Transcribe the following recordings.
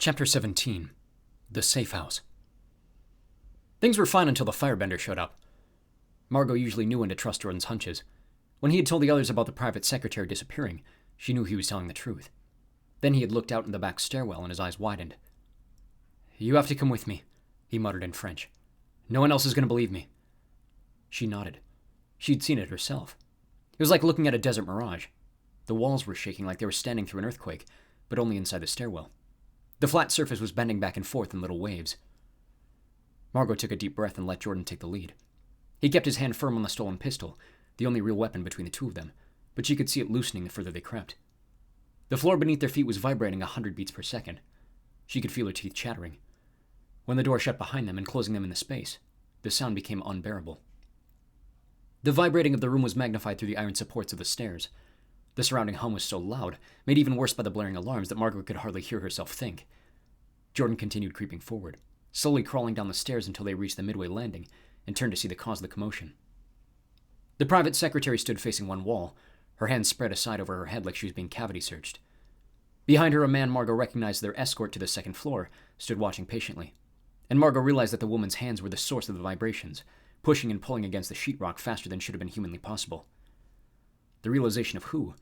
Chapter 17. The Safehouse. Things were fine until the firebender showed up. Margot usually knew when to trust Jordan's hunches. When he had told the others about the private secretary disappearing, she knew he was telling the truth. Then he had looked out in the back stairwell and his eyes widened. "You have to come with me," he muttered in French. "No one else is going to believe me." She nodded. She'd seen it herself. It was like looking at a desert mirage. The walls were shaking like they were standing through an earthquake, but only inside the stairwell. The flat surface was bending back and forth in little waves. Margot took a deep breath and let Jordan take the lead. He kept his hand firm on the stolen pistol, the only real weapon between the two of them, but she could see it loosening the further they crept. The floor beneath their feet was vibrating 100 beats per second. She could feel her teeth chattering. When the door shut behind them, enclosing them in the space, the sound became unbearable. The vibrating of the room was magnified through the iron supports of the stairs. The surrounding hum was so loud, made even worse by the blaring alarms, that Margaret could hardly hear herself think. Jordan continued creeping forward, slowly crawling down the stairs until they reached the midway landing, and turned to see the cause of the commotion. The private secretary stood facing one wall, her hands spread aside over her head like she was being cavity searched. Behind her, a man Margot recognized as their escort to the second floor stood watching patiently, and Margot realized that the woman's hands were the source of the vibrations, pushing and pulling against the sheetrock faster than should have been humanly possible. The realization of who,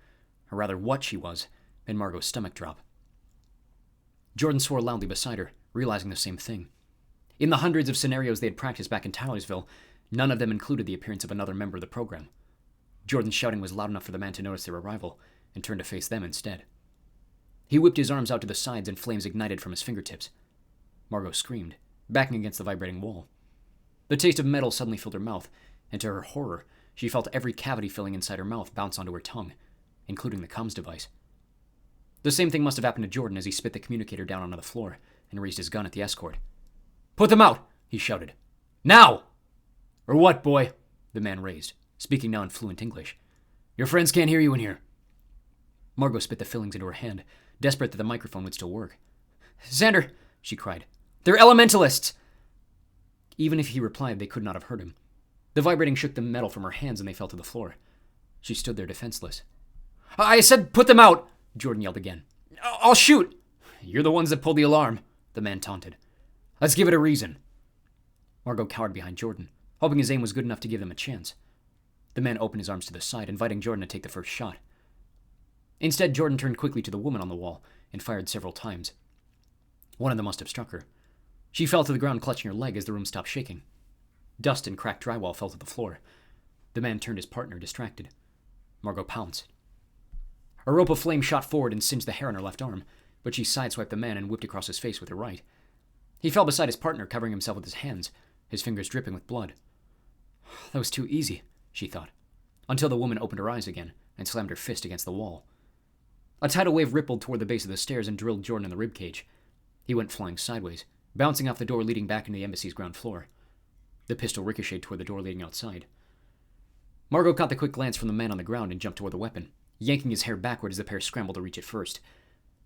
or rather what she was, made Margot's stomach drop. Jordan swore loudly beside her, realizing the same thing. In the hundreds of scenarios they had practiced back in Towlersville, none of them included the appearance of another member of the program. Jordan's shouting was loud enough for the man to notice their arrival, and turned to face them instead. He whipped his arms out to the sides and flames ignited from his fingertips. Margot screamed, backing against the vibrating wall. The taste of metal suddenly filled her mouth, and to her horror, she felt every cavity filling inside her mouth bounce onto her tongue, including the comms device. The same thing must have happened to Jordan as he spit the communicator down onto the floor and raised his gun at the escort. "Put them out!" he shouted. "Now!" "Or what, boy?" the man raised, speaking now in fluent English. "Your friends can't hear you in here." Margot spit the fillings into her hand, desperate that the microphone would still work. "Xander," she cried, "they're elementalists!" Even if he replied, they could not have heard him. The vibrating shook the metal from her hands and they fell to the floor. She stood there defenseless. "I said put them out!" Jordan yelled again. "I'll shoot!" "You're the ones that pulled the alarm," the man taunted. "Let's give it a reason." Margot cowered behind Jordan, hoping his aim was good enough to give them a chance. The man opened his arms to the side, inviting Jordan to take the first shot. Instead, Jordan turned quickly to the woman on the wall and fired several times. One of them must have struck her. She fell to the ground, clutching her leg as the room stopped shaking. Dust and cracked drywall fell to the floor. The man turned his partner, distracted. Margot pounced. A rope of flame shot forward and singed the hair on her left arm, but she sideswiped the man and whipped across his face with her right. He fell beside his partner, covering himself with his hands, his fingers dripping with blood. That was too easy, she thought, until the woman opened her eyes again and slammed her fist against the wall. A tidal wave rippled toward the base of the stairs and drilled Jordan in the ribcage. He went flying sideways, bouncing off the door leading back into the embassy's ground floor. The pistol ricocheted toward the door leading outside. Margot caught the quick glance from the man on the ground and jumped toward the weapon, yanking his hair backward as the pair scrambled to reach it first.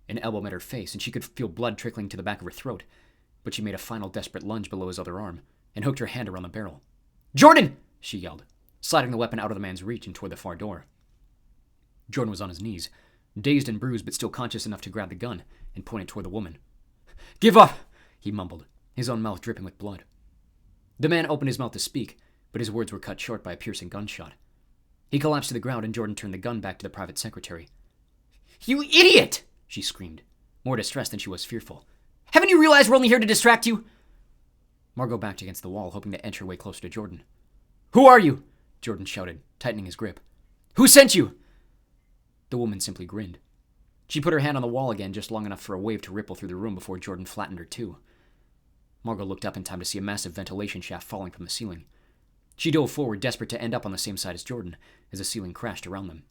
An elbow met her face, and she could feel blood trickling to the back of her throat, but she made a final desperate lunge below his other arm and hooked her hand around the barrel. "Jordan!" she yelled, sliding the weapon out of the man's reach and toward the far door. Jordan was on his knees, dazed and bruised but still conscious enough to grab the gun and point it toward the woman. "Give up!" he mumbled, his own mouth dripping with blood. The man opened his mouth to speak, but his words were cut short by a piercing gunshot. He collapsed to the ground and Jordan turned the gun back to the private secretary. "You idiot!" she screamed, more distressed than she was fearful. "Haven't you realized we're only here to distract you?" Margot backed against the wall, hoping to edge her way closer to Jordan. "Who are you?" Jordan shouted, tightening his grip. "Who sent you?" The woman simply grinned. She put her hand on the wall again, just long enough for a wave to ripple through the room before Jordan flattened her too. Margot looked up in time to see a massive ventilation shaft falling from the ceiling. She dove forward, desperate to end up on the same side as Jordan, as the ceiling crashed around them.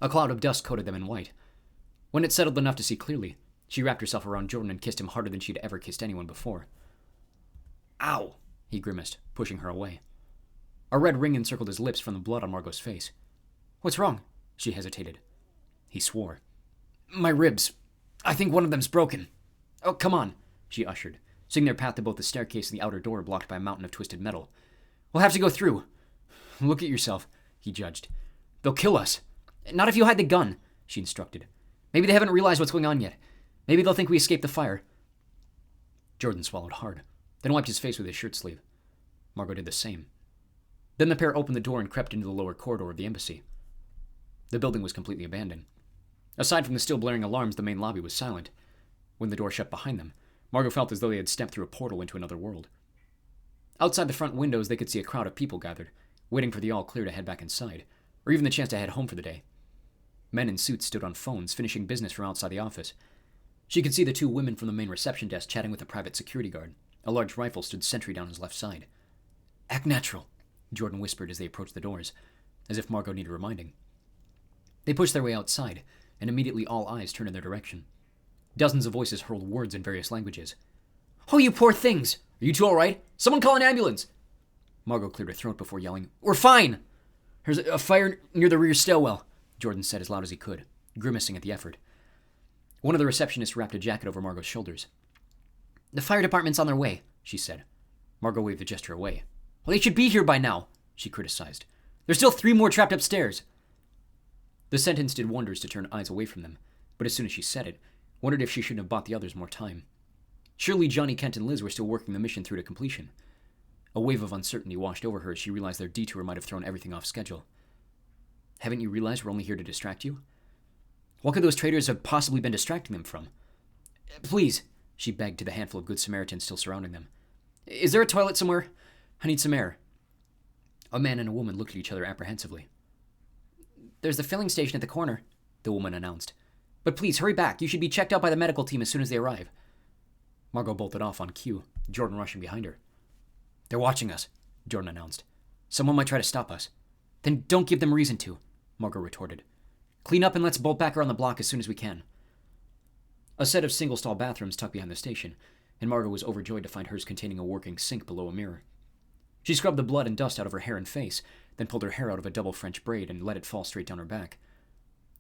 A cloud of dust coated them in white. When it settled enough to see clearly, she wrapped herself around Jordan and kissed him harder than she'd ever kissed anyone before. "Ow!" he grimaced, pushing her away. A red ring encircled his lips from the blood on Margot's face. "What's wrong?" she hesitated. He swore. "My ribs. I think one of them's broken." "Oh, come on," she ushered, seeing their path to both the staircase and the outer door blocked by a mountain of twisted metal. "We'll have to go through." "Look at yourself," he judged. "They'll kill us." "Not if you hide the gun," she instructed. "Maybe they haven't realized what's going on yet. Maybe they'll think we escaped the fire. Jordan swallowed hard, then wiped his face with his shirt sleeve. Margot did the same. Then the pair opened the door and crept into the lower corridor of the embassy. The building was completely abandoned. Aside from the still blaring alarms, the main lobby was silent. When the door shut behind them, Margot felt as though they had stepped through a portal into another world. Outside the front windows, they could see a crowd of people gathered, waiting for the all-clear to head back inside, or even the chance to head home for the day. Men in suits stood on phones, finishing business from outside the office. She could see the two women from the main reception desk chatting with a private security guard. A large rifle stood sentry down his left side. "Act natural," Jordan whispered as they approached the doors, as if Margot needed reminding. They pushed their way outside, and immediately all eyes turned in their direction. Dozens of voices hurled words in various languages. "Oh, you poor things! Are you two all right? Someone call an ambulance!" Margot cleared her throat before yelling, "We're fine! There's a fire near the rear stairwell," Jordan said as loud as he could, grimacing at the effort. One of the receptionists wrapped a jacket over Margot's shoulders. "The fire department's on their way," she said. Margot waved the gesture away. "Well, they should be here by now," she criticized. "There's still 3 more trapped upstairs." The sentence did wonders to turn eyes away from them, but as soon as she said it, wondered if she shouldn't have bought the others more time. Surely Johnny, Kent, and Liz were still working the mission through to completion. A wave of uncertainty washed over her as she realized their detour might have thrown everything off schedule. "Haven't you realized we're only here to distract you? What could those traitors have possibly been distracting them from?" "Please," she begged to the handful of good Samaritans still surrounding them. "Is there a toilet somewhere? I need some air." A man and a woman looked at each other apprehensively. "There's the filling station at the corner," the woman announced. "But please, hurry back. You should be checked out by the medical team as soon as they arrive." Margot bolted off on cue, Jordan rushing behind her. "They're watching us," Jordan announced. "Someone might try to stop us." "Then don't give them reason to," Margot retorted. "Clean up and let's bolt back around the block as soon as we can." A set of single-stall bathrooms tucked behind the station, and Margot was overjoyed to find hers containing a working sink below a mirror. She scrubbed the blood and dust out of her hair and face, then pulled her hair out of a double French braid and let it fall straight down her back.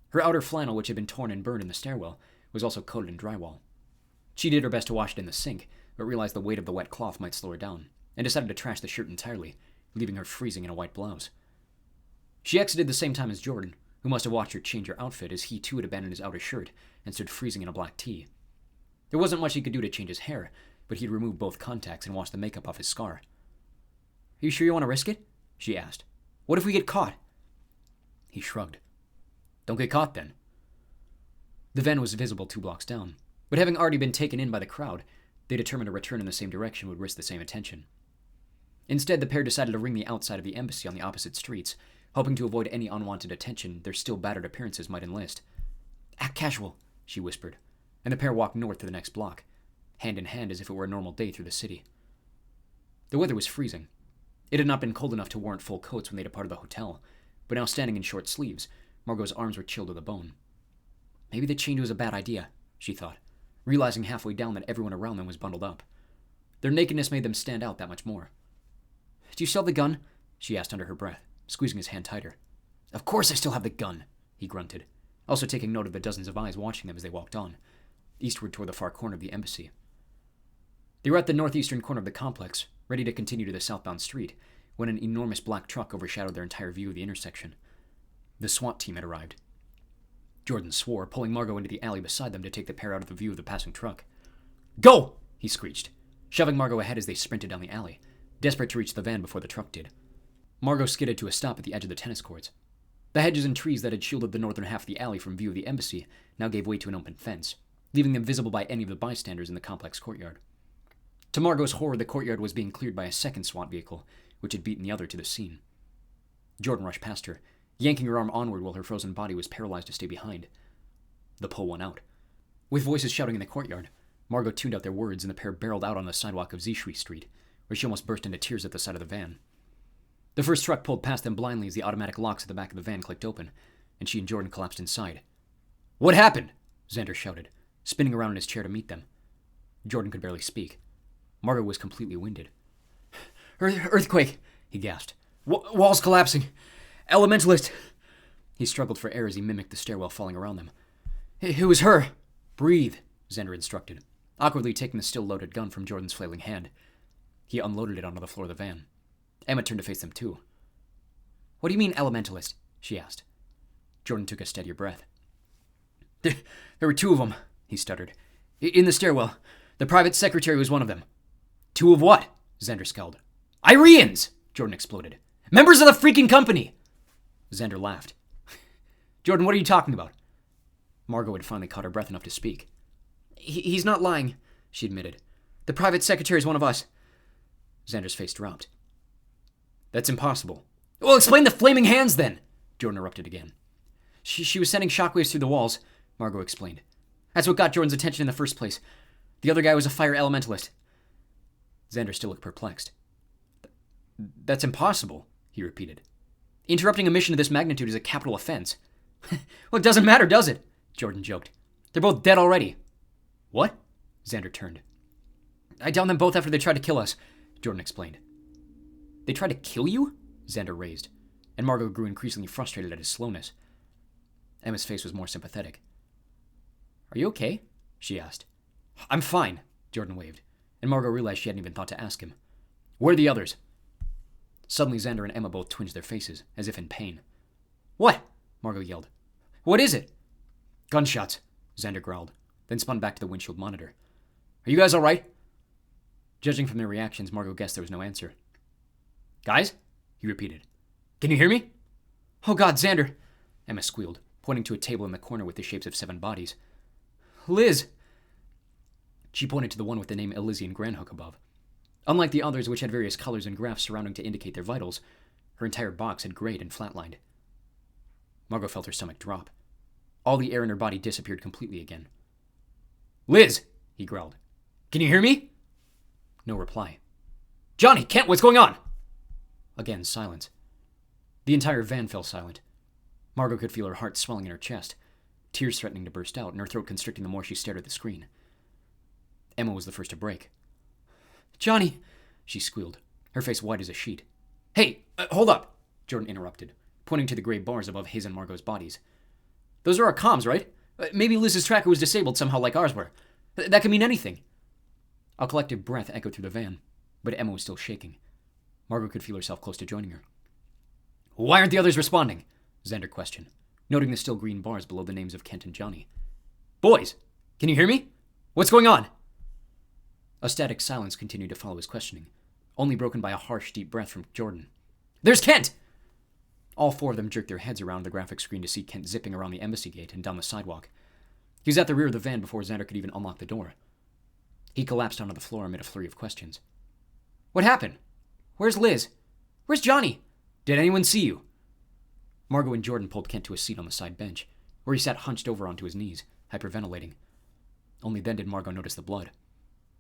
Her outer flannel, which had been torn and burned in the stairwell, was also coated in drywall. She did her best to wash it in the sink, but realized the weight of the wet cloth might slow her down, and decided to trash the shirt entirely, leaving her freezing in a white blouse. She exited the same time as Jordan, who must have watched her change her outfit as he too had abandoned his outer shirt and stood freezing in a black tee. There wasn't much he could do to change his hair, but he'd removed both contacts and washed the makeup off his scar. "Are you sure you want to risk it?" she asked. "What if we get caught?" He shrugged. "Don't get caught, then." The van was visible 2 blocks down, but having already been taken in by the crowd, they determined a return in the same direction would risk the same attention. Instead, the pair decided to ring the outside of the embassy on the opposite streets, hoping to avoid any unwanted attention their still battered appearances might enlist. "Act casual," she whispered, and the pair walked north to the next block, hand in hand as if it were a normal day through the city. The weather was freezing. It had not been cold enough to warrant full coats when they departed the hotel, but now standing in short sleeves, Margot's arms were chilled to the bone. Maybe the change was a bad idea, she thought, realizing halfway down that everyone around them was bundled up. Their nakedness made them stand out that much more. "Do you still have the gun?" she asked under her breath, squeezing his hand tighter. "Of course I still have the gun," he grunted, also taking note of the dozens of eyes watching them as they walked on, eastward toward the far corner of the embassy. They were at the northeastern corner of the complex, ready to continue to the southbound street, when an enormous black truck overshadowed their entire view of the intersection. The SWAT team had arrived. Jordan swore, pulling Margot into the alley beside them to take the pair out of the view of the passing truck. "Go!" he screeched, shoving Margot ahead as they sprinted down the alley, desperate to reach the van before the truck did. Margot skidded to a stop at the edge of the tennis courts. The hedges and trees that had shielded the northern half of the alley from view of the embassy now gave way to an open fence, leaving them visible by any of the bystanders in the complex courtyard. To Margot's horror, the courtyard was being cleared by a second SWAT vehicle, which had beaten the other to the scene. Jordan rushed past her, yanking her arm onward while her frozen body was paralyzed to stay behind. The pull won out. With voices shouting in the courtyard, Margot tuned out their words and the pair barreled out on the sidewalk of Zishui Street, where she almost burst into tears at the sight of the van. The first truck pulled past them blindly as the automatic locks at the back of the van clicked open, and she and Jordan collapsed inside. "What happened?" Xander shouted, spinning around in his chair to meet them. Jordan could barely speak. Margot was completely winded. Earthquake, he gasped. Walls collapsing. Elementalist. He struggled for air as he mimicked the stairwell falling around them. It was her. Breathe, Xander instructed, awkwardly taking the still-loaded gun from Jordan's flailing hand. He unloaded it onto the floor of the van. Emma turned to face them too. What do you mean, elementalist? She asked. Jordan took a steadier breath. There were 2 of them, he stuttered, In the stairwell. The private secretary was one of them. Two of what? Xander scowled. Ireans! Jordan exploded. Members of the freaking company! Xander laughed. Jordan, what are you talking about? Margot had finally caught her breath enough to speak. He's not lying, she admitted. The private secretary is one of us. Xander's face dropped. That's impossible. Well, explain the flaming hands then, Jordan erupted again. She was sending shockwaves through the walls, Margot explained. That's what got Jordan's attention in the first place. The other guy was a fire elementalist. Xander still looked perplexed. That's impossible, he repeated. Interrupting a mission of this magnitude is a capital offense. Well, it doesn't matter, does it? Jordan joked. They're both dead already. What? Xander turned. I downed them both after they tried to kill us, Jordan explained. They tried to kill you? Xander raised, and Margot grew increasingly frustrated at his slowness. Emma's face was more sympathetic. Are you okay? She asked. I'm fine, Jordan waved, and Margot realized she hadn't even thought to ask him. Where are the others? Suddenly Xander and Emma both twinged their faces, as if in pain. What? Margot yelled. What is it? Gunshots, Xander growled, then spun back to the windshield monitor. Are you guys all right? Judging from their reactions, Margot guessed there was no answer. Guys? He repeated. Can you hear me? Oh God, Xander, Emma squealed, pointing to a table in the corner with the shapes of 7 bodies. Liz! She pointed to the one with the name Elysian Granhook above. Unlike the others, which had various colors and graphs surrounding to indicate their vitals, her entire box had grayed and flatlined. Margot felt her stomach drop. All the air in her body disappeared completely again. Liz! He growled. Can you hear me? No reply. Johnny, Kent, what's going on? Again, silence. The entire van fell silent. Margot could feel her heart swelling in her chest, tears threatening to burst out, and her throat constricting the more she stared at the screen. Emma was the first to break. Johnny, she squealed, her face white as a sheet. Hey, hold up, Jordan interrupted, pointing to the gray bars above his and Margot's bodies. Those are our comms, right? Maybe Liz's tracker was disabled somehow like ours were. That could mean anything. A collective breath echoed through the van, but Emma was still shaking. Margot could feel herself close to joining her. Why aren't the others responding? Xander questioned, noting the still green bars below the names of Kent and Johnny. Boys, can you hear me? What's going on? A static silence continued to follow his questioning, only broken by a harsh, deep breath from Jordan. There's Kent! All 4 of them jerked their heads around the graphic screen to see Kent zipping around the embassy gate and down the sidewalk. He was at the rear of the van before Xander could even unlock the door. He collapsed onto the floor amid a flurry of questions. What happened? Where's Liz? Where's Johnny? Did anyone see you? Margot and Jordan pulled Kent to a seat on the side bench, where he sat hunched over onto his knees, hyperventilating. Only then did Margot notice the blood.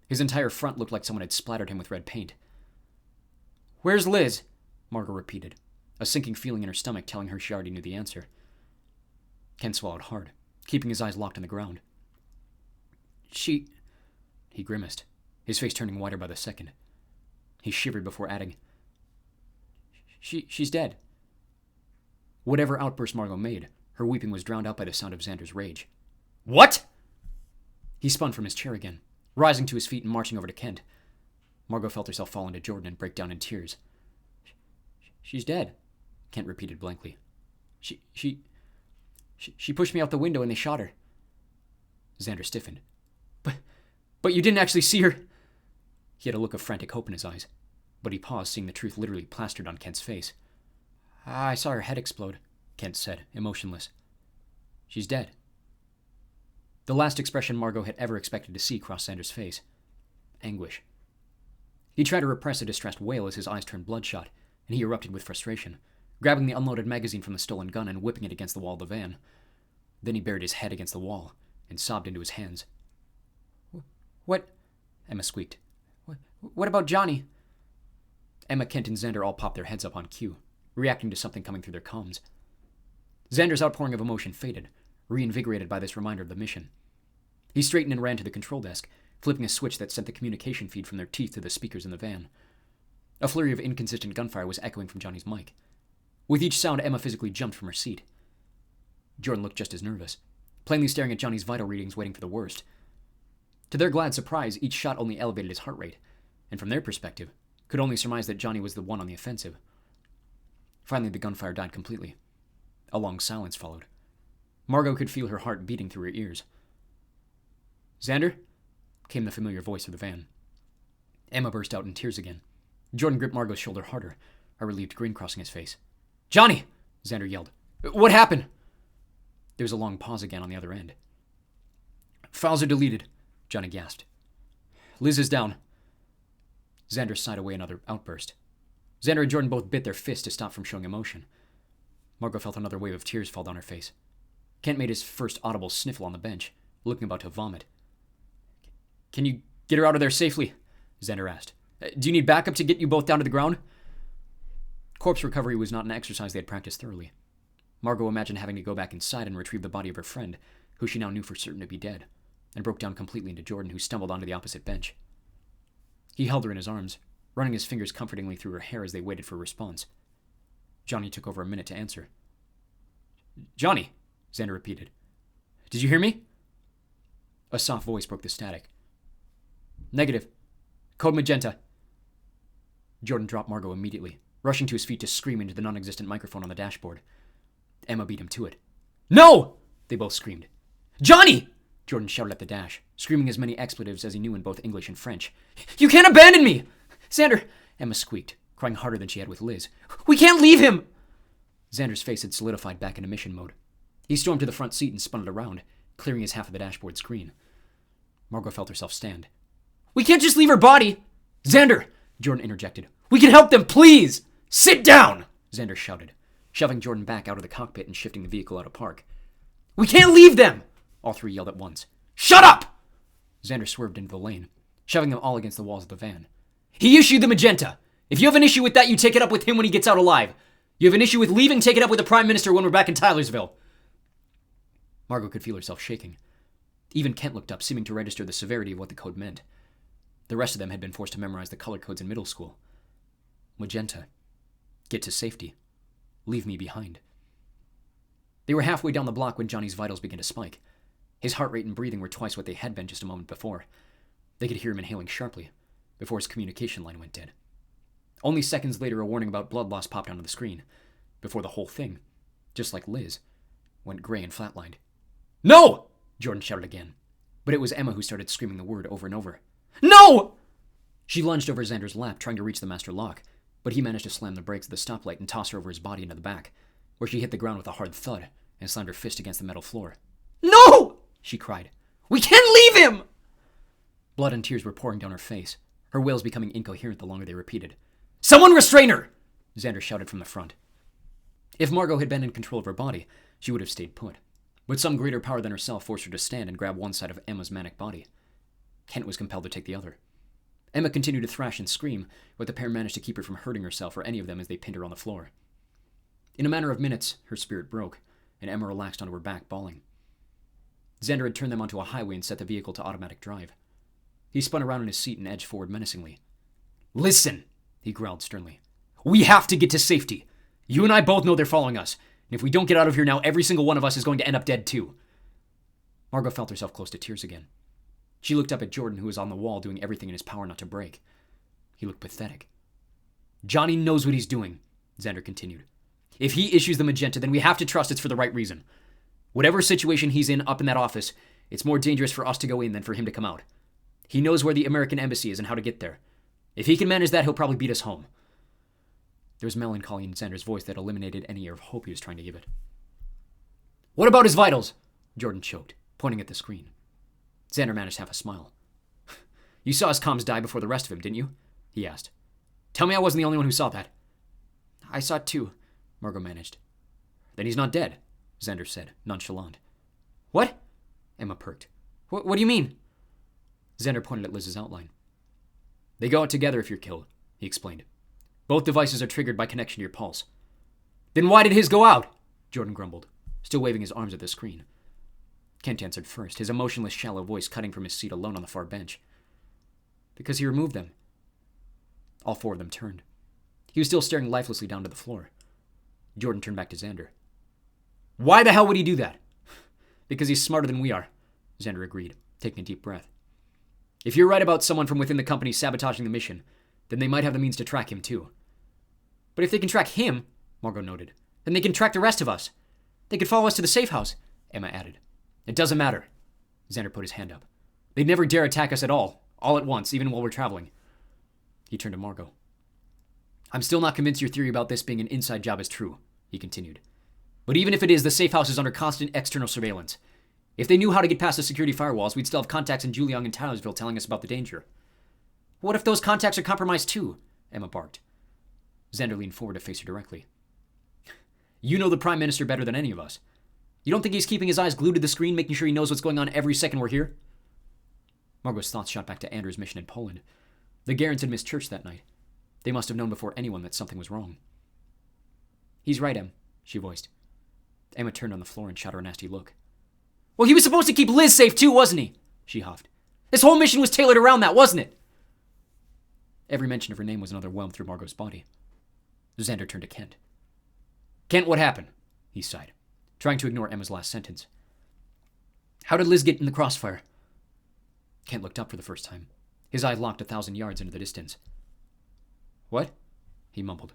His entire front looked like someone had splattered him with red paint. Where's Liz? Margot repeated, a sinking feeling in her stomach telling her she already knew the answer. Kent swallowed hard, keeping his eyes locked on the ground. He grimaced, his face turning whiter by the second. He shivered before adding, She's dead. Whatever outburst Margot made, her weeping was drowned out by the sound of Xander's rage. What? He spun from his chair again, rising to his feet and marching over to Kent. Margot felt herself fall into Jordan and break down in tears. She's dead, Kent repeated blankly. She pushed me out the window and they shot her. Xander stiffened. But you didn't actually see her. He had a look of frantic hope in his eyes, but he paused, seeing the truth literally plastered on Kent's face. I saw her head explode, Kent said, emotionless. She's dead. The last expression Margot had ever expected to see crossed Xander's face. Anguish. He tried to repress a distressed wail as his eyes turned bloodshot, and he erupted with frustration, grabbing the unloaded magazine from the stolen gun and whipping it against the wall of the van. Then he buried his head against the wall and sobbed into his hands. What? Emma squeaked. What about Johnny? Emma, Kent, and Xander all popped their heads up on cue, reacting to something coming through their comms. Xander's outpouring of emotion faded, reinvigorated by this reminder of the mission. He straightened and ran to the control desk, flipping a switch that sent the communication feed from their teeth to the speakers in the van. A flurry of inconsistent gunfire was echoing from Johnny's mic. With each sound, Emma physically jumped from her seat. Jordan looked just as nervous, plainly staring at Johnny's vital readings, waiting for the worst. To their glad surprise, each shot only elevated his heart rate, and from their perspective, could only surmise that Johnny was the one on the offensive. Finally, the gunfire died completely. A long silence followed. Margot could feel her heart beating through her ears. Xander? came the familiar voice of the van. Emma burst out in tears again. Jordan gripped Margot's shoulder harder, a relieved grin crossing his face. "Johnny!" Xander yelled. "What happened?" There was a long pause again on the other end. "Files are deleted," Johnny gasped. "Liz is down." Xander sighed away another outburst. Xander and Jordan both bit their fists to stop from showing emotion. Margot felt another wave of tears fall down her face. Kent made his first audible sniffle on the bench, looking about to vomit. "Can you get her out of there safely?" Xander asked. "Do you need backup to get you both down to the ground?" Corpse recovery was not an exercise they had practiced thoroughly. Margot imagined having to go back inside and retrieve the body of her friend, who she now knew for certain to be dead, and broke down completely into Jordan, who stumbled onto the opposite bench. He held her in his arms, running his fingers comfortingly through her hair as they waited for a response. Johnny took over a minute to answer. "Johnny," Xander repeated. "Did you hear me?" A soft voice broke the static. "Negative. Code Magenta." Jordan dropped Margot immediately, rushing to his feet to scream into the non-existent microphone on the dashboard. Emma beat him to it. "No!" they both screamed. "Johnny!" Jordan shouted at the dash, screaming as many expletives as he knew in both English and French. "You can't abandon me!" "Xander!" Emma squeaked, crying harder than she had with Liz. "We can't leave him!" Xander's face had solidified back into mission mode. He stormed to the front seat and spun it around, clearing his half of the dashboard screen. Margot felt herself stand. "We can't just leave her body!" "Xander!" Jordan interjected. "We can help them, please!" "Sit down!" Xander shouted, shoving Jordan back out of the cockpit and shifting the vehicle out of park. "We can't leave them!" all three yelled at once. "Shut up!" Xander swerved into the lane, shoving them all against the walls of the van. "He issued the Magenta. If you have an issue with that, you take it up with him when he gets out alive. You have an issue with leaving, take it up with the Prime Minister when we're back in Tylersville." Margot could feel herself shaking. Even Kent looked up, seeming to register the severity of what the code meant. The rest of them had been forced to memorize the color codes in middle school. Magenta. Get to safety. Leave me behind. They were halfway down the block when Johnny's vitals began to spike. His heart rate and breathing were twice what they had been just a moment before. They could hear him inhaling sharply, before his communication line went dead. Only seconds later, a warning about blood loss popped onto the screen, before the whole thing, just like Liz, went gray and flatlined. "No!" Jordan shouted again, but it was Emma who started screaming the word over and over. "No!" She lunged over Xander's lap, trying to reach the master lock, but he managed to slam the brakes of the stoplight and toss her over his body into the back, where she hit the ground with a hard thud and slammed her fist against the metal floor. "No!" she cried. "We can't leave him!" Blood and tears were pouring down her face, her wails becoming incoherent the longer they repeated. "Someone restrain her!" Xander shouted from the front. If Margot had been in control of her body, she would have stayed put, but some greater power than herself forced her to stand and grab one side of Emma's manic body. Kent was compelled to take the other. Emma continued to thrash and scream, but the pair managed to keep her from hurting herself or any of them as they pinned her on the floor. In a matter of minutes, her spirit broke, and Emma relaxed onto her back, bawling. Xander had turned them onto a highway and set the vehicle to automatic drive. He spun around in his seat and edged forward menacingly. "Listen," he growled sternly. "We have to get to safety. You and I both know they're following us, and if we don't get out of here now, every single one of us is going to end up dead too." Margot felt herself close to tears again. She looked up at Jordan, who was on the wall doing everything in his power not to break. He looked pathetic. "Johnny knows what he's doing," Xander continued. "If he issues the Magenta, then we have to trust it's for the right reason. Whatever situation he's in up in that office, it's more dangerous for us to go in than for him to come out. He knows where the American embassy is and how to get there. If he can manage that, he'll probably beat us home." There was melancholy in Xander's voice that eliminated any air of hope he was trying to give it. "What about his vitals?" Jordan choked, pointing at the screen. Xander managed half a smile. "You saw his comms die before the rest of him, didn't you?" he asked. "Tell me I wasn't the only one who saw that." "I saw it too," Margot managed. "Then he's not dead," Xander said, nonchalant. "What?" Emma perked. What do you mean?" Xander pointed at Liz's outline. "They go out together if you're killed," he explained. "Both devices are triggered by connection to your pulse." "Then why did his go out?" Jordan grumbled, still waving his arms at the screen. Kent answered first, his emotionless, shallow voice cutting from his seat alone on the far bench. "Because he removed them." All four of them turned. He was still staring lifelessly down to the floor. Jordan turned back to Xander. "Why the hell would he do that?" "Because he's smarter than we are," Xander agreed, taking a deep breath. "If you're right about someone from within the company sabotaging the mission, then they might have the means to track him too." "But if they can track him," Margot noted, "then they can track the rest of us. They could follow us to the Safehouse," Emma added. "It doesn't matter." Xander put his hand up. They'd never dare attack us at all at once, even while we're traveling. He turned to Margot. I'm still not convinced your theory about this being an inside job is true, he continued. But even if it is, the Safehouse is under constant external surveillance. If they knew how to get past the security firewalls, we'd still have contacts in Juliang and Townsville telling us about the danger. What if those contacts are compromised too? Emma barked. Xander leaned forward to face her directly. You know the Prime Minister better than any of us. You don't think he's keeping his eyes glued to the screen, making sure he knows what's going on every second we're here? Margot's thoughts shot back to Andrew's mission in Poland. The Garants had missed church that night. They must have known before anyone that something was wrong. He's right, Em, she voiced. Emma turned on the floor and shot her a nasty look. Well, he was supposed to keep Liz safe too, wasn't he? She huffed. This whole mission was tailored around that, wasn't it? Every mention of her name was another whelm through Margot's body. Xander turned to Kent. Kent, what happened? He sighed, trying to ignore Emma's last sentence. How did Liz get in the crossfire? Kent looked up for the first time, his eye locked 1,000 yards into the distance. What? He mumbled.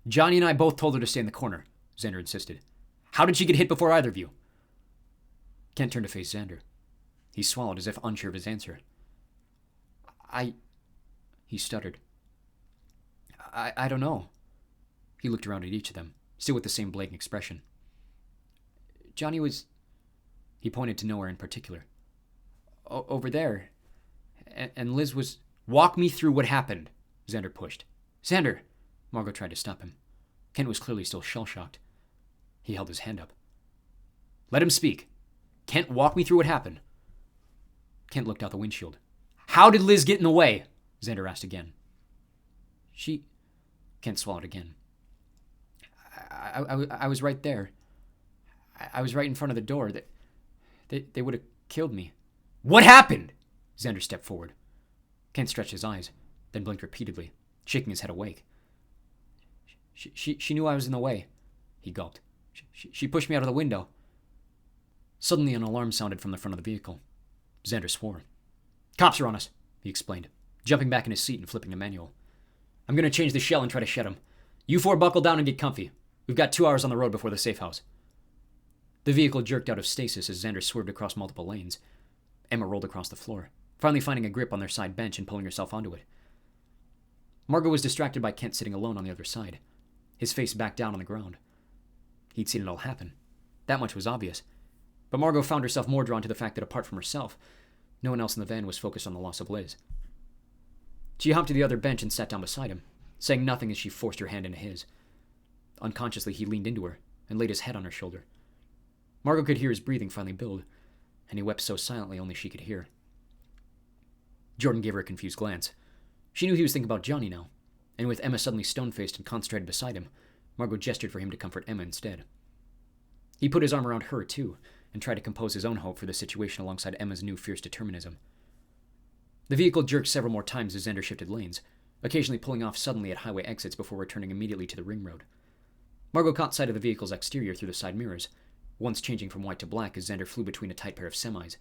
Johnny and I both told her to stay in the corner, Xander insisted. How did she get hit before either of you? Kent turned to face Xander. He swallowed as if unsure of his answer. He stuttered. I don't know. He looked around at each of them, still with the same blatant expression. Johnny was... He pointed to nowhere in particular. Over there. And Liz was... Walk me through what happened, Xander pushed. Xander! Margot tried to stop him. Kent was clearly still shell-shocked. He held his hand up. Let him speak. Kent, walk me through what happened. Kent looked out the windshield. How did Liz get in the way? Xander asked again. Kent swallowed again. I was right there. I was right in front of the door. They would have killed me. What happened? Xander stepped forward. Kent stretched his eyes, then blinked repeatedly, shaking his head awake. She knew I was in the way, he gulped. She pushed me out of the window. Suddenly an alarm sounded from the front of the vehicle. Xander swore. Cops are on us, he explained, jumping back in his seat and flipping the manual. I'm going to change the shell and try to shed them. You four buckle down and get comfy. We've got 2 hours on the road before the Safehouse. The vehicle jerked out of stasis as Xander swerved across multiple lanes. Emma rolled across the floor, finally finding a grip on their side bench and pulling herself onto it. Margot was distracted by Kent sitting alone on the other side, his face back down on the ground. He'd seen it all happen. That much was obvious. But Margot found herself more drawn to the fact that apart from herself, no one else in the van was focused on the loss of Liz. She hopped to the other bench and sat down beside him, saying nothing as she forced her hand into his. Unconsciously, he leaned into her and laid his head on her shoulder. Margot could hear his breathing finally build, and he wept so silently only she could hear. Jordan gave her a confused glance. She knew he was thinking about Johnny now, and with Emma suddenly stone-faced and concentrated beside him, Margot gestured for him to comfort Emma instead. He put his arm around her, too, and tried to compose his own hope for the situation alongside Emma's new fierce determinism. The vehicle jerked several more times as Xander shifted lanes, occasionally pulling off suddenly at highway exits before returning immediately to the ring road. Margot caught sight of the vehicle's exterior through the side mirrors, once changing from white to black as Xander flew between a tight pair of semis,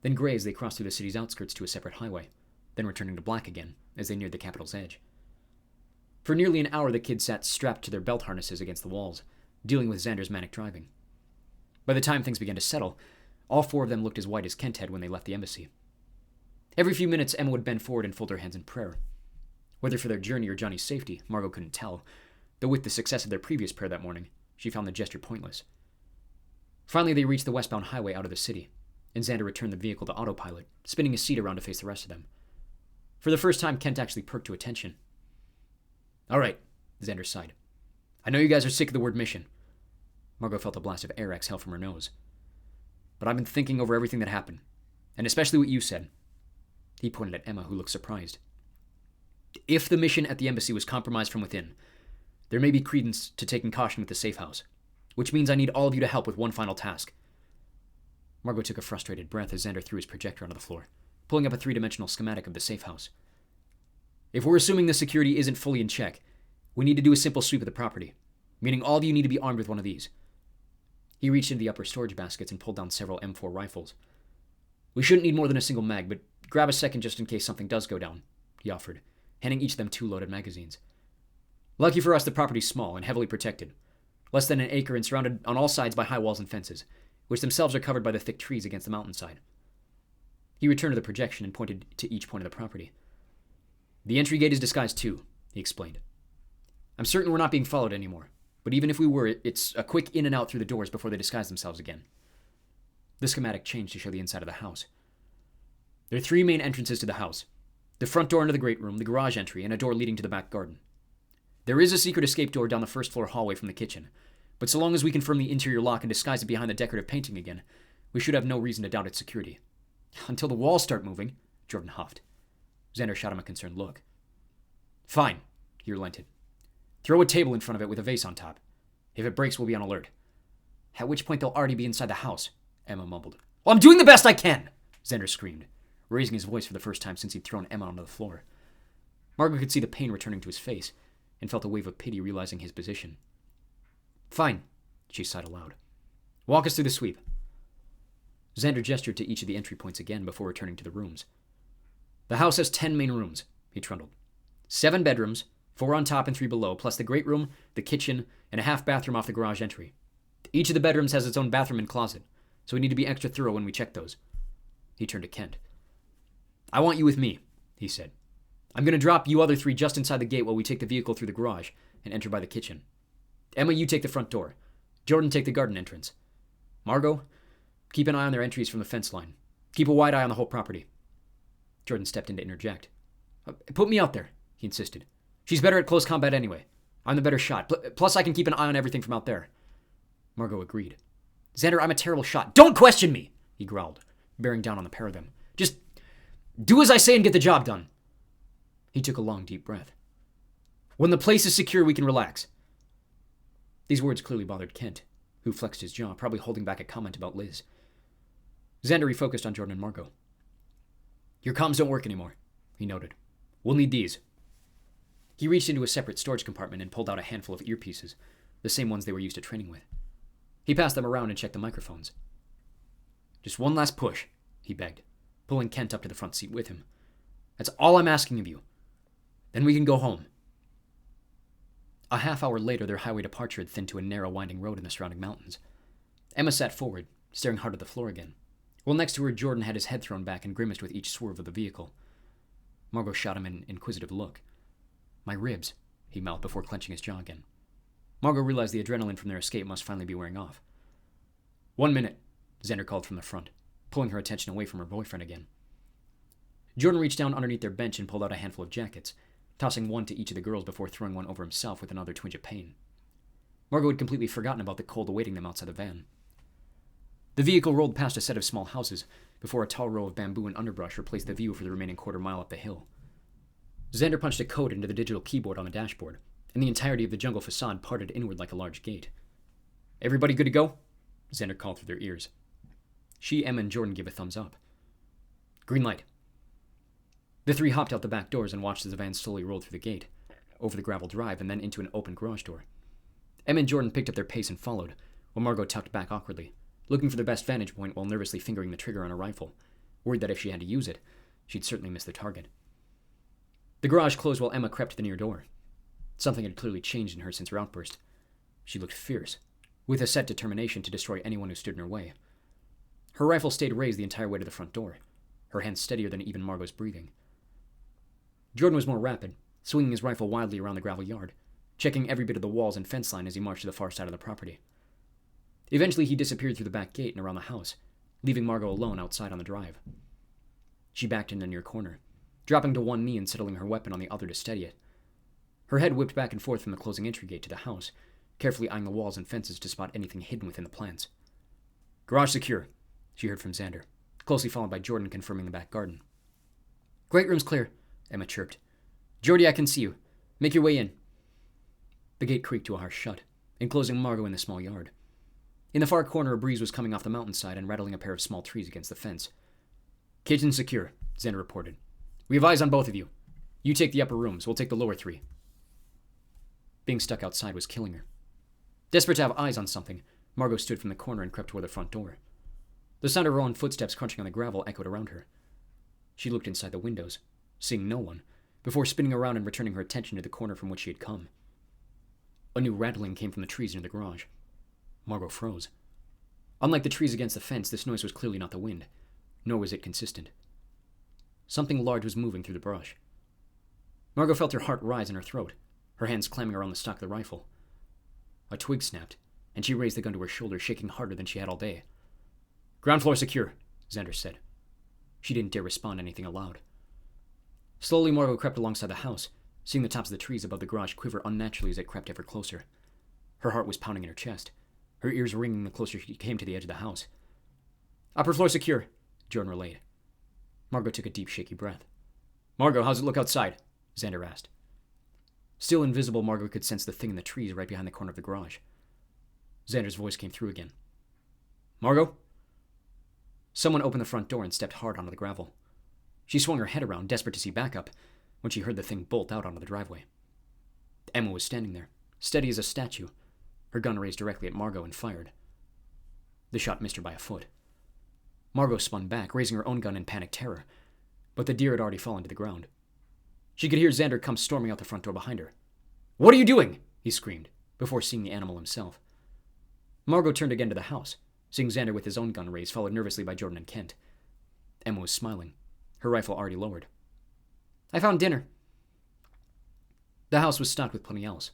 then gray as they crossed through the city's outskirts to a separate highway, then returning to black again as they neared the capital's edge. For nearly an hour the kids sat strapped to their belt harnesses against the walls, dealing with Xander's manic driving. By the time things began to settle, all 4 of them looked as white as Kent had when they left the embassy. Every few minutes, Emma would bend forward and fold her hands in prayer. Whether for their journey or Johnny's safety, Margot couldn't tell, though with the success of their previous prayer that morning, she found the gesture pointless. Finally, they reached the westbound highway out of the city, and Xander returned the vehicle to autopilot, spinning his seat around to face the rest of them. For the first time, Kent actually perked to attention. All right, Xander sighed. I know you guys are sick of the word mission. Margot felt a blast of air exhale from her nose. But I've been thinking over everything that happened, and especially what you said. He pointed at Emma, who looked surprised. If the mission at the embassy was compromised from within, there may be credence to taking caution with the Safehouse, which means I need all of you to help with one final task. Margot took a frustrated breath as Xander threw his projector onto the floor, pulling up a 3-dimensional schematic of the Safehouse. If we're assuming the security isn't fully in check, we need to do a simple sweep of the property, meaning all of you need to be armed with one of these. He reached into the upper storage baskets and pulled down several M4 rifles. We shouldn't need more than a single mag, but grab a second just in case something does go down, he offered, handing each of them 2 loaded magazines. Lucky for us, the property's small and heavily protected, less than an acre and surrounded on all sides by high walls and fences, which themselves are covered by the thick trees against the mountainside. He returned to the projection and pointed to each point of the property. The entry gate is disguised too, he explained. I'm certain we're not being followed anymore, but even if we were, it's a quick in and out through the doors before they disguise themselves again. The schematic changed to show the inside of the house. There are 3 main entrances to the house. The front door into the great room, the garage entry, and a door leading to the back garden. There is a secret escape door down the first floor hallway from the kitchen, but so long as we confirm the interior lock and disguise it behind the decorative painting again, we should have no reason to doubt its security. Until the walls start moving, Jordan huffed. Xander shot him a concerned look. Fine, he relented. Throw a table in front of it with a vase on top. If it breaks, we'll be on alert. At which point they'll already be inside the house, Emma mumbled. Well, I'm doing the best I can, Xander screamed, raising his voice for the first time since he'd thrown Emma onto the floor. Margot could see the pain returning to his face and felt a wave of pity realizing his position. Fine, she sighed aloud. Walk us through the sweep. Xander gestured to each of the entry points again before returning to the rooms. The house has 10 main rooms, he trundled. 7 bedrooms, 4 on top and 3 below, plus the great room, the kitchen, and a half bathroom off the garage entry. Each of the bedrooms has its own bathroom and closet, so we need to be extra thorough when we check those. He turned to Kent. I want you with me, he said. I'm going to drop you other 3 just inside the gate while we take the vehicle through the garage and enter by the kitchen. Emma, you take the front door. Jordan, take the garden entrance. Margot, keep an eye on their entries from the fence line. Keep a wide eye on the whole property. Jordan stepped in to interject. Put me out there, he insisted. She's better at close combat anyway. I'm the better shot. Plus, I can keep an eye on everything from out there. Margot agreed. Xander, I'm a terrible shot. Don't question me, he growled, bearing down on the pair of them. Just do as I say and get the job done. He took a long, deep breath. When the place is secure, we can relax. These words clearly bothered Kent, who flexed his jaw, probably holding back a comment about Liz. Xander refocused on Jordan and Margot. Your comms don't work anymore, he noted. We'll need these. He reached into a separate storage compartment and pulled out a handful of earpieces, the same ones they were used to training with. He passed them around and checked the microphones. Just one last push, he begged, pulling Kent up to the front seat with him. That's all I'm asking of you. Then we can go home. A half hour later, their highway departure had thinned to a narrow, winding road in the surrounding mountains. Emma sat forward, staring hard at the floor again, while next to her Jordan had his head thrown back and grimaced with each swerve of the vehicle. Margot shot him an inquisitive look. My ribs, he mouthed before clenching his jaw again. Margot realized the adrenaline from their escape must finally be wearing off. 1 minute, Xander called from the front, pulling her attention away from her boyfriend again. Jordan reached down underneath their bench and pulled out a handful of jackets, tossing one to each of the girls before throwing one over himself with another twinge of pain. Margot had completely forgotten about the cold awaiting them outside the van. The vehicle rolled past a set of small houses before a tall row of bamboo and underbrush replaced the view for the remaining quarter-mile up the hill. Xander punched a code into the digital keyboard on the dashboard, and the entirety of the jungle facade parted inward like a large gate. Everybody good to go? Xander called through their ears. She, Emma, and Jordan gave a thumbs up. Green light. The 3 hopped out the back doors and watched as the van slowly rolled through the gate, over the gravel drive, and then into an open garage door. Emma and Jordan picked up their pace and followed, while Margot tucked back awkwardly, looking for the best vantage point while nervously fingering the trigger on a rifle, worried that if she had to use it, she'd certainly miss the target. The garage closed while Emma crept to the near door. Something had clearly changed in her since her outburst. She looked fierce, with a set determination to destroy anyone who stood in her way. Her rifle stayed raised the entire way to the front door, her hands steadier than even Margot's breathing. Jordan was more rapid, swinging his rifle wildly around the gravel yard, checking every bit of the walls and fence line as he marched to the far side of the property. Eventually, he disappeared through the back gate and around the house, leaving Margot alone outside on the drive. She backed in the near corner, dropping to one knee and settling her weapon on the other to steady it. Her head whipped back and forth from the closing entry gate to the house, carefully eyeing the walls and fences to spot anything hidden within the plants. Garage secure, she heard from Xander, closely followed by Jordan confirming the back garden. Great room's clear, Emma chirped. Jordy, I can see you. Make your way in. The gate creaked to a harsh shut, enclosing Margot in the small yard. In the far corner, a breeze was coming off the mountainside and rattling a pair of small trees against the fence. Kitchen secure, Xander reported. We have eyes on both of you. You take the upper rooms, we'll take the lower 3. Being stuck outside was killing her. Desperate to have eyes on something, Margot stood from the corner and crept toward the front door. The sound of her own footsteps crunching on the gravel echoed around her. She looked inside the windows, seeing no one, before spinning around and returning her attention to the corner from which she had come. A new rattling came from the trees near the garage. Margot froze. Unlike the trees against the fence, this noise was clearly not the wind, nor was it consistent. Something large was moving through the brush. Margot felt her heart rise in her throat, her hands clamming around the stock of the rifle. A twig snapped, and she raised the gun to her shoulder, shaking harder than she had all day. "Ground floor secure," Xander said. She didn't dare respond anything aloud. Slowly, Margot crept alongside the house, seeing the tops of the trees above the garage quiver unnaturally as it crept ever closer. Her heart was pounding in her chest, her ears ringing the closer she came to the edge of the house. "Upper floor secure," Jordan relayed. Margot took a deep, shaky breath. "Margot, how's it look outside?" Xander asked. Still invisible, Margot could sense the thing in the trees right behind the corner of the garage. Xander's voice came through again. "Margot?" Someone opened the front door and stepped hard onto the gravel. She swung her head around, desperate to see backup, when she heard the thing bolt out onto the driveway. Emma was standing there, steady as a statue, her gun raised directly at Margot and fired. The shot missed her by a foot. Margot spun back, raising her own gun in panic terror, but the deer had already fallen to the ground. She could hear Xander come storming out the front door behind her. "What are you doing?" he screamed, before seeing the animal himself. Margot turned again to the house, seeing Xander with his own gun raised, followed nervously by Jordan and Kent. Emma was smiling, her rifle already lowered. "I found dinner." The house was stocked with plenty else.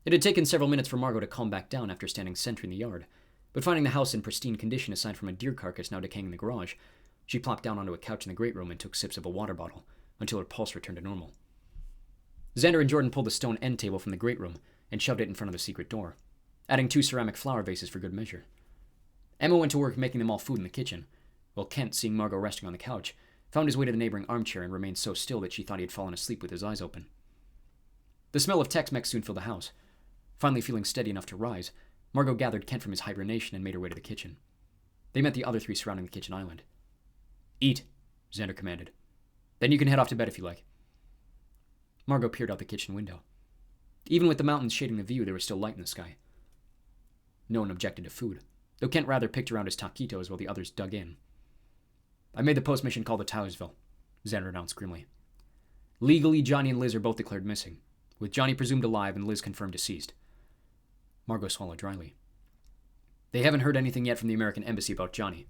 It had taken several minutes for Margot to calm back down after standing sentry in the yard, but finding the house in pristine condition aside from a deer carcass now decaying in the garage, she plopped down onto a couch in the great room and took sips of a water bottle until her pulse returned to normal. Xander and Jordan pulled the stone end table from the great room and shoved it in front of the secret door, adding 2 ceramic flower vases for good measure. Emma went to work making them all food in the kitchen, while Kent, seeing Margot resting on the couch, found his way to the neighboring armchair and remained so still that she thought he had fallen asleep with his eyes open. The smell of Tex-Mex soon filled the house. Finally feeling steady enough to rise, Margot gathered Kent from his hibernation and made her way to the kitchen. They met the other 3 surrounding the kitchen island. "Eat," Xander commanded. "Then you can head off to bed if you like." Margot peered out the kitchen window. Even with the mountains shading the view, there was still light in the sky. No one objected to food, though Kent rather picked around his taquitos while the others dug in. "I made the post-mission call to Townsville," Xander announced grimly. "Legally, Johnny and Liz are both declared missing, with Johnny presumed alive and Liz confirmed deceased." Margot swallowed dryly. "They haven't heard anything yet from the American embassy about Johnny,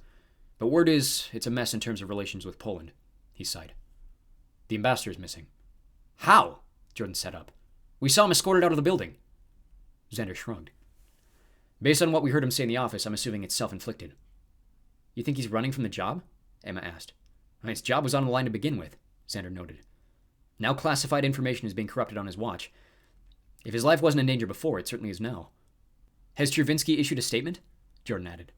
but word is it's a mess in terms of relations with Poland," he sighed. "The ambassador's missing." "How?" Jordan sat up. "We saw him escorted out of the building." Xander shrugged. "Based on what we heard him say in the office, I'm assuming it's self-inflicted." "You think he's running from the job?" Emma asked. "His job was on the line to begin with," Xander noted. "Now classified information is being corrupted on his watch. If his life wasn't in danger before, it certainly is now." "Has Chervinsky issued a statement?" Jordan added.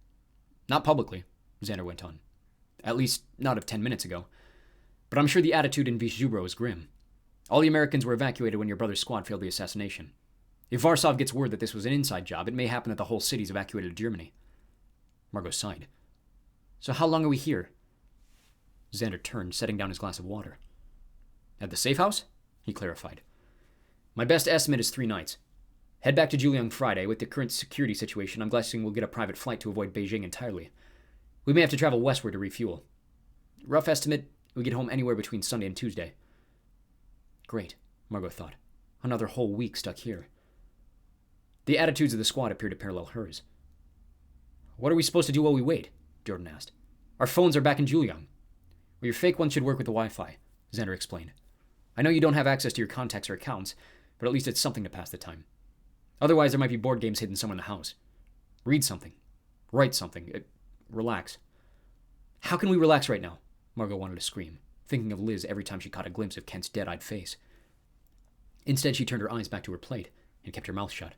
"Not publicly," Xander went on. "At least, not of 10 minutes ago. But I'm sure the attitude in Vyshzhubro is grim. All the Americans were evacuated when your brother's squad failed the assassination. If Varsov gets word that this was an inside job, it may happen that the whole city's evacuated to Germany." Margot sighed. "So how long are we here?" Xander turned, setting down his glass of water. "At the Safehouse?" he clarified. "My best estimate is 3 nights. Head back to Juliang Friday. With the current security situation, I'm guessing we'll get a private flight to avoid Beijing entirely. We may have to travel westward to refuel. Rough estimate, we get home anywhere between Sunday and Tuesday." Great, Margot thought. Another whole week stuck here. The attitudes of the squad appeared to parallel hers. "What are we supposed to do while we wait?" Jordan asked. "Our phones are back in Juliang." "Well, your fake ones should work with the Wi-Fi," Xander explained. "I know you don't have access to your contacts or accounts, but at least it's something to pass the time. Otherwise, there might be board games hidden somewhere in the house. Read something. Write something. Relax." "How can we relax right now?" Margot wanted to scream, thinking of Liz every time she caught a glimpse of Kent's dead-eyed face. Instead, she turned her eyes back to her plate and kept her mouth shut.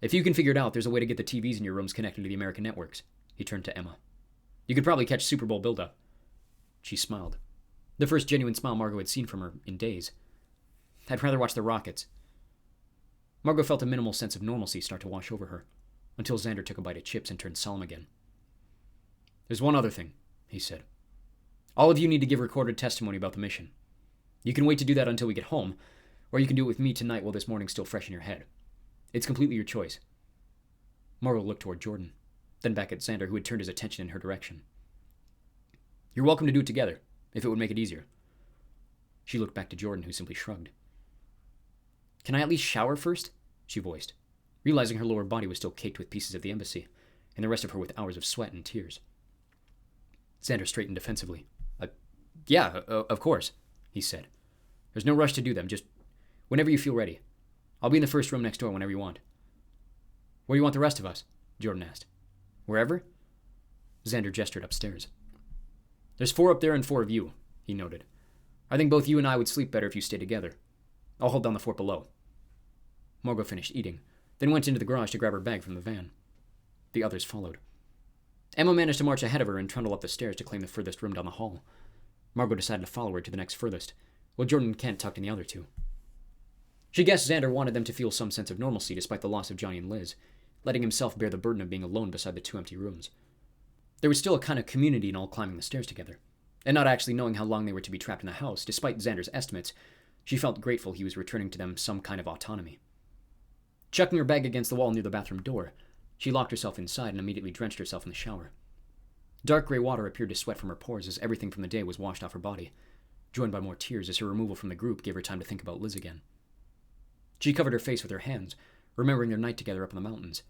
"If you can figure it out, there's a way to get the TVs in your rooms connected to the American networks." He turned to Emma. "You could probably catch Super Bowl build-up." She smiled. The first genuine smile Margot had seen from her in days. "I'd rather watch the Rockets." Margot felt a minimal sense of normalcy start to wash over her, until Xander took a bite of chips and turned solemn again. "There's one other thing," he said. "All of you need to give recorded testimony about the mission. You can wait to do that until we get home, or you can do it with me tonight while this morning's still fresh in your head. It's completely your choice." Margot looked toward Jordan, then back at Xander, who had turned his attention in her direction. "You're welcome to do it together, if it would make it easier." She looked back to Jordan, who simply shrugged. "Can I at least shower first?" she voiced, realizing her lower body was still caked with pieces of the embassy, and the rest of her with hours of sweat and tears. Xander straightened defensively. Yeah, of course, he said. There's no rush to do them, just whenever you feel ready. I'll be in the first room next door whenever you want. Where do you want the rest of us? Jordan asked. Wherever? Xander gestured upstairs. There's 4 up there and 4 of you, he noted. I think both you and I would sleep better if you stayed together. I'll hold down the fort below. Margot finished eating, then went into the garage to grab her bag from the van. The others followed. Emma managed to march ahead of her and trundle up the stairs to claim the furthest room down the hall. Margot decided to follow her to the next furthest, while Jordan and Kent tucked in the other 2. She guessed Xander wanted them to feel some sense of normalcy despite the loss of Johnny and Liz, letting himself bear the burden of being alone beside the 2 empty rooms. There was still a kind of community in all climbing the stairs together, and not actually knowing how long they were to be trapped in the house, despite Xander's estimates, she felt grateful he was returning to them some kind of autonomy. Chucking her bag against the wall near the bathroom door, she locked herself inside and immediately drenched herself in the shower. Dark gray water appeared to sweat from her pores as everything from the day was washed off her body, joined by more tears as her removal from the group gave her time to think about Liz again. She covered her face with her hands, remembering their night together up in the mountains,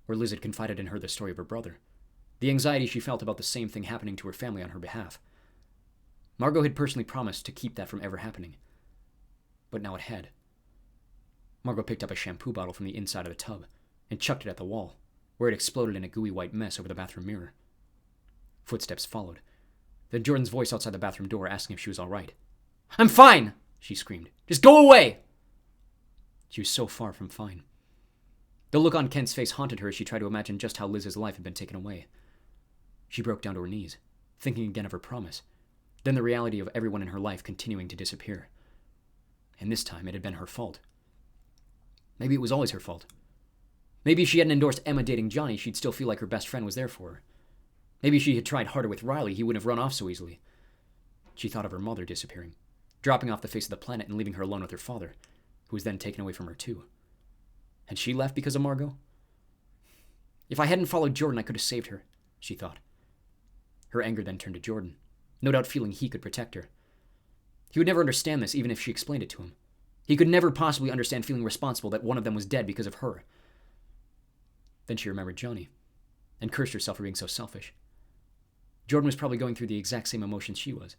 where Liz had confided in her the story of her brother, the anxiety she felt about the same thing happening to her family on her behalf. Margot had personally promised to keep that from ever happening, but now it had. Margot picked up a shampoo bottle from the inside of the tub and chucked it at the wall, where it exploded in a gooey white mess over the bathroom mirror. Footsteps followed, then Jordan's voice outside the bathroom door asking if she was all right. "I'm fine!" she screamed. "Just go away!" She was so far from fine. The look on Kent's face haunted her as she tried to imagine just how Liz's life had been taken away. She broke down to her knees, thinking again of her promise, then the reality of everyone in her life continuing to disappear. And this time it had been her fault. Maybe it was always her fault. Maybe if she hadn't endorsed Emma dating Johnny, she'd still feel like her best friend was there for her. Maybe if she had tried harder with Riley, he wouldn't have run off so easily. She thought of her mother disappearing, dropping off the face of the planet and leaving her alone with her father, who was then taken away from her too. Had she left because of Margot? If I hadn't followed Jordan, I could have saved her, she thought. Her anger then turned to Jordan, no doubt feeling he could protect her. He would never understand this, even if she explained it to him. He could never possibly understand feeling responsible that one of them was dead because of her. Then she remembered Johnny, and cursed herself for being so selfish. Jordan was probably going through the exact same emotions she was,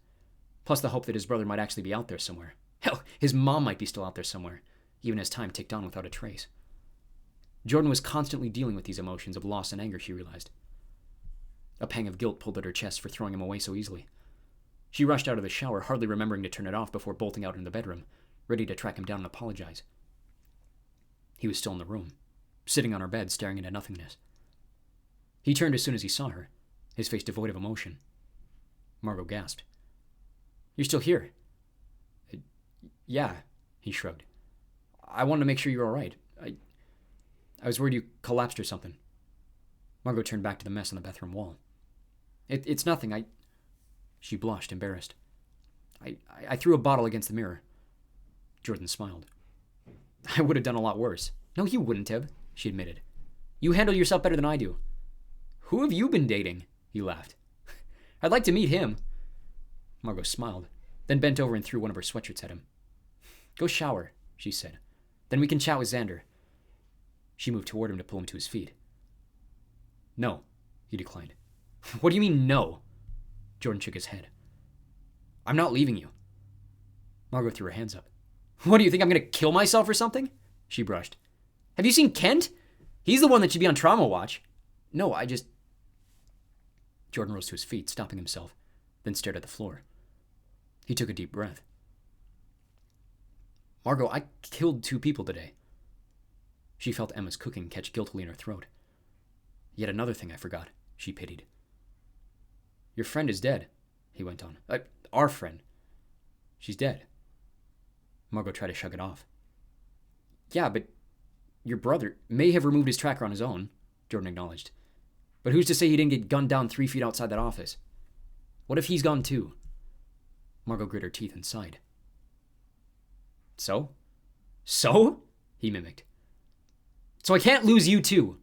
plus the hope that his brother might actually be out there somewhere. Hell, his mom might be still out there somewhere, even as time ticked on without a trace. Jordan was constantly dealing with these emotions of loss and anger, she realized. A pang of guilt pulled at her chest for throwing him away so easily. She rushed out of the shower, hardly remembering to turn it off before bolting out into the bedroom, ready to track him down and apologize. He was still in the room, sitting on her bed, staring into nothingness. He turned as soon as he saw her, his face devoid of emotion. Margot gasped. "You're still here?" Yeah, he shrugged. "I wanted to make sure you were all right. I was worried you collapsed or something." Margot turned back to the mess on the bathroom wall. It's nothing. She blushed, embarrassed. I threw a bottle against the mirror." Jordan smiled. "I would have done a lot worse." "No, you wouldn't have," she admitted. "You handle yourself better than I do." "Who have you been dating?" he laughed. "I'd like to meet him." Margot smiled, then bent over and threw one of her sweatshirts at him. "Go shower," she said. "Then we can chat with Xander." She moved toward him to pull him to his feet. "No," he declined. "What do you mean, no?" Jordan shook his head. "I'm not leaving you." Margot threw her hands up. "What, do you think I'm going to kill myself or something?" She brushed. "Have you seen Kent? He's the one that should be on trauma watch." "No, I just..." Jordan rose to his feet, stopping himself, then stared at the floor. He took a deep breath. "Margot, I killed 2 people today." She felt Emma's cooking catch guiltily in her throat. "Yet another thing I forgot," she pitied. "Your friend is dead," he went on. Our friend. She's dead." Margot tried to shrug it off. "Yeah, but your brother may have removed his tracker on his own," Jordan acknowledged. "But who's to say he didn't get gunned down 3 feet outside that office? What if he's gone too?" Margot grit her teeth and sighed. So? "So?" he mimicked. "So I can't lose you too."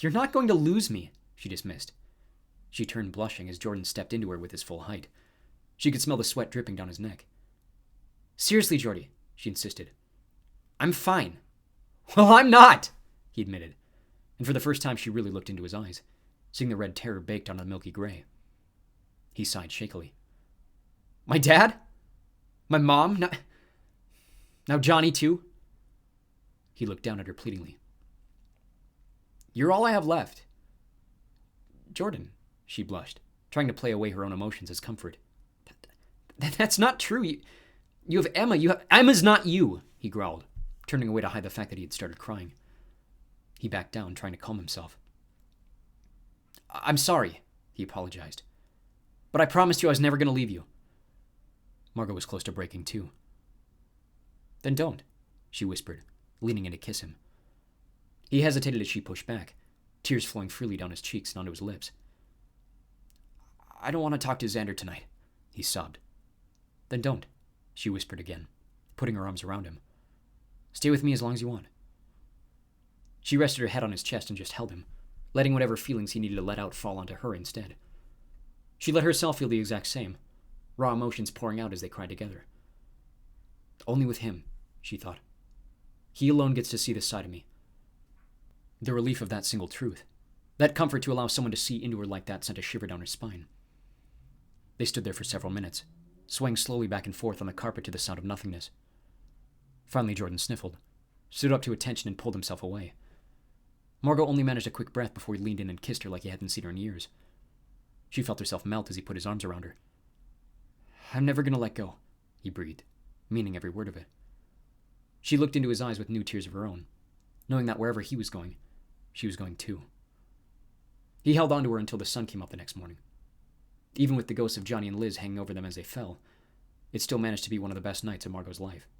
"You're not going to lose me," she dismissed. She turned blushing as Jordan stepped into her with his full height. She could smell the sweat dripping down his neck. "Seriously, Jordy," she insisted. "I'm fine." "Well, I'm not," he admitted, and for the first time she really looked into his eyes, seeing the red terror baked on the milky gray. He sighed shakily. My dad? My mom? Now Johnny, too? He looked down at her pleadingly. You're all I have left. Jordan, she blushed, trying to play away her own emotions as comfort. That's not true. You have Emma. Emma's not you, he growled, turning away to hide the fact that he had started crying. He backed down, trying to calm himself. I'm sorry, he apologized. But I promised you I was never going to leave you. Margot was close to breaking too. Then don't, she whispered, leaning in to kiss him. He hesitated as she pushed back, tears flowing freely down his cheeks and onto his lips. I don't want to talk to Xander tonight, he sobbed. Then don't, she whispered again, putting her arms around him. Stay with me as long as you want. She rested her head on his chest and just held him, letting whatever feelings he needed to let out fall onto her instead. She let herself feel the exact same, raw emotions pouring out as they cried together. Only with him, she thought. He alone gets to see this side of me. The relief of that single truth, that comfort to allow someone to see into her like that, sent a shiver down her spine. They stood there for several minutes, swaying slowly back and forth on the carpet to the sound of nothingness. Finally, Jordan sniffled, stood up to attention, and pulled himself away. Margot only managed a quick breath before he leaned in and kissed her like he hadn't seen her in years. She felt herself melt as he put his arms around her. I'm never going to let go, he breathed, meaning every word of it. She looked into his eyes with new tears of her own, knowing that wherever he was going, she was going too. He held on to her until the sun came up the next morning. Even with the ghosts of Johnny and Liz hanging over them as they fell, it still managed to be one of the best nights of Margot's life.